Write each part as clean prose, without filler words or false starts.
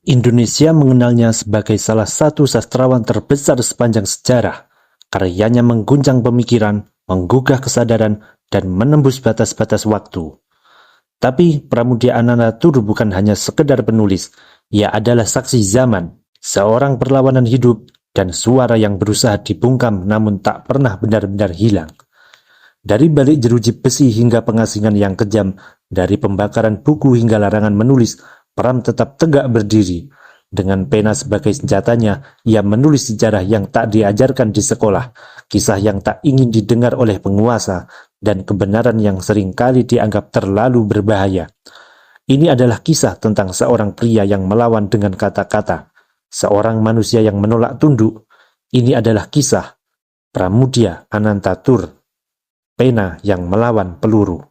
Indonesia mengenalnya sebagai salah satu sastrawan terbesar sepanjang sejarah. Karyanya mengguncang pemikiran, menggugah kesadaran, dan menembus batas-batas waktu. Tapi Pramudia Anantatur bukan hanya sekedar penulis, ia adalah saksi zaman, seorang perlawanan hidup, dan suara yang berusaha dibungkam namun tak pernah benar-benar hilang. Dari balik jeruji besi hingga pengasingan yang kejam, dari pembakaran buku hingga larangan menulis, Pram tetap tegak berdiri. Dengan pena sebagai senjatanya, ia menulis sejarah yang tak diajarkan di sekolah, kisah yang tak ingin didengar oleh penguasa, dan kebenaran yang seringkali dianggap terlalu berbahaya. Ini adalah kisah tentang seorang pria yang melawan dengan kata-kata, seorang manusia yang menolak tunduk. Ini adalah kisah Pramudia Anantatur, pena yang melawan peluru.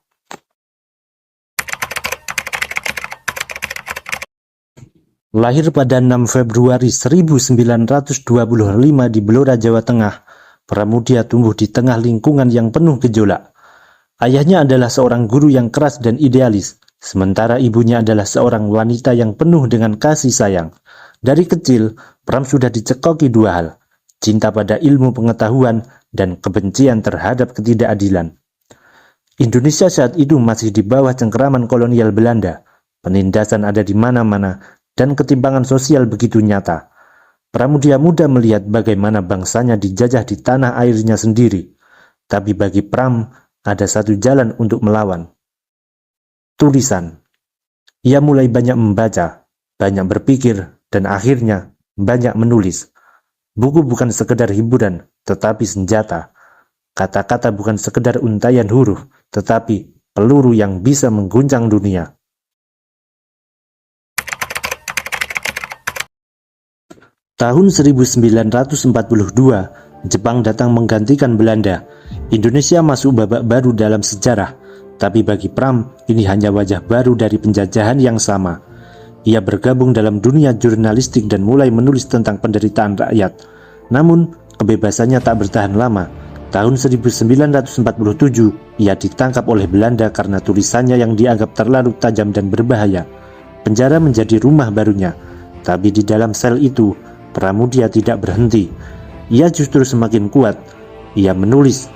Lahir pada 6 Februari 1925 di Blora, Jawa Tengah, Pramudia tumbuh di tengah lingkungan yang penuh gejolak. Ayahnya adalah seorang guru yang keras dan idealis, sementara ibunya adalah seorang wanita yang penuh dengan kasih sayang. Dari kecil, Pram sudah dicekoki dua hal, cinta pada ilmu pengetahuan dan kebencian terhadap ketidakadilan. Indonesia saat itu masih di bawah cengkeraman kolonial Belanda. Penindasan ada di mana-mana, dan ketimpangan sosial begitu nyata. Pramudia muda melihat bagaimana bangsanya dijajah di tanah airnya sendiri. Tapi bagi Pram, ada satu jalan untuk melawan. Tulisan. Ia mulai banyak membaca, banyak berpikir, dan akhirnya banyak menulis. Buku bukan sekedar hiburan, tetapi senjata. Kata-kata bukan sekedar untaian huruf, tetapi peluru yang bisa mengguncang dunia. Tahun 1942, Jepang datang menggantikan Belanda. Indonesia masuk babak baru dalam sejarah, tapi bagi Pram, ini hanya wajah baru dari penjajahan yang sama. Ia bergabung dalam dunia jurnalistik dan mulai menulis tentang penderitaan rakyat. Namun, kebebasannya tak bertahan lama. Tahun 1947, ia ditangkap oleh Belanda karena tulisannya yang dianggap terlalu tajam dan berbahaya. Penjara menjadi rumah barunya, tapi di dalam sel itu, Pramudia tidak berhenti. Ia justru semakin kuat. Ia menulis,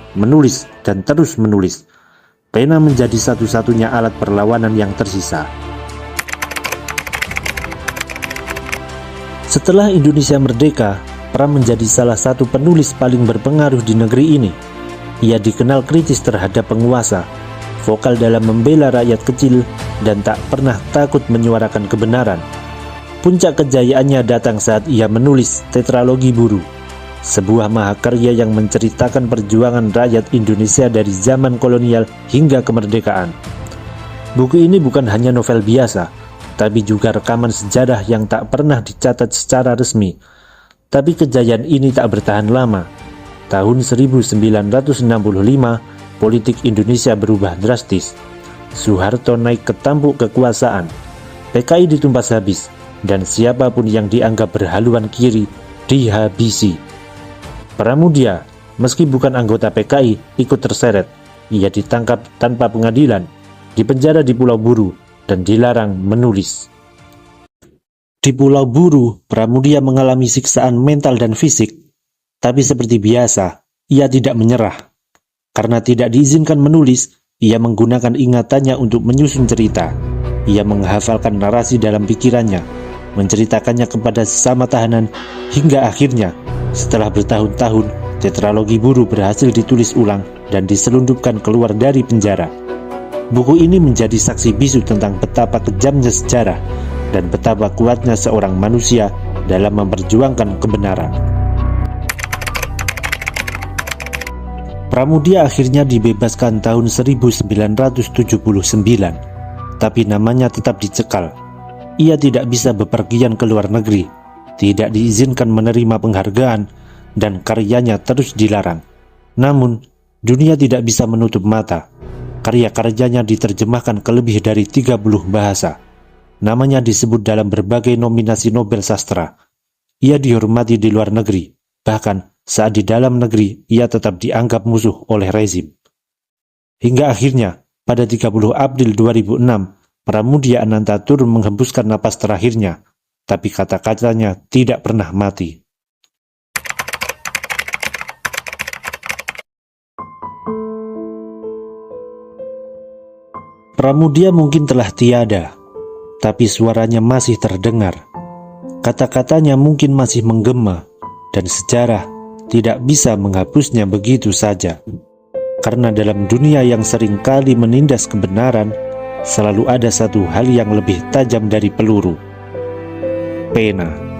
dan terus menulis. Pena menjadi satu-satunya alat perlawanan yang tersisa. Setelah Indonesia merdeka, Pram menjadi salah satu penulis paling berpengaruh di negeri ini. Ia dikenal kritis terhadap penguasa, vokal dalam membela rakyat kecil, dan tak pernah takut menyuarakan kebenaran. Puncak kejayaannya datang saat ia menulis Tetralogi Buru, sebuah mahakarya yang menceritakan perjuangan rakyat Indonesia dari zaman kolonial hingga kemerdekaan. Buku ini bukan hanya novel biasa, tapi juga rekaman sejarah yang tak pernah dicatat secara resmi. Tapi kejayaan ini tak bertahan lama. Tahun 1965, politik Indonesia berubah drastis. Soeharto naik ke tampuk kekuasaan. PKI ditumpas habis, dan siapapun yang dianggap berhaluan kiri dihabisi. Pramudia, meski bukan anggota PKI, ikut terseret. Ia ditangkap tanpa pengadilan, dipenjara di Pulau Buru, dan dilarang menulis. Di Pulau Buru, Pramudia mengalami siksaan mental dan fisik. Tapi seperti biasa, ia tidak menyerah. Karena tidak diizinkan menulis, ia menggunakan ingatannya untuk menyusun cerita. Ia menghafalkan narasi dalam pikirannya, menceritakannya kepada sesama tahanan, hingga akhirnya, setelah bertahun-tahun, Tetralogi Buru berhasil ditulis ulang dan diselundupkan keluar dari penjara. Buku ini menjadi saksi bisu tentang betapa kejamnya sejarah dan betapa kuatnya seorang manusia dalam memperjuangkan kebenaran. Pramudia akhirnya dibebaskan tahun 1979, tapi namanya tetap dicekal. Ia tidak bisa bepergian ke luar negeri, tidak diizinkan menerima penghargaan, dan karyanya terus dilarang. Namun, dunia tidak bisa menutup mata. Karya-karyanya diterjemahkan ke lebih dari 30 bahasa. Namanya disebut dalam berbagai nominasi Nobel Sastra. Ia dihormati di luar negeri, bahkan saat di dalam negeri ia tetap dianggap musuh oleh rezim. Hingga akhirnya, pada 30 April 2006, Pramudia Anantatur menghembuskan napas terakhirnya. tapi kata-katanya tidak pernah mati. Pramudia mungkin telah tiada, tapi suaranya masih terdengar. Kata-katanya mungkin masih menggema, dan sejarah tidak bisa menghapusnya begitu saja. Karena dalam dunia yang sering kali menindas kebenaran, selalu ada satu hal yang lebih tajam dari peluru: pena.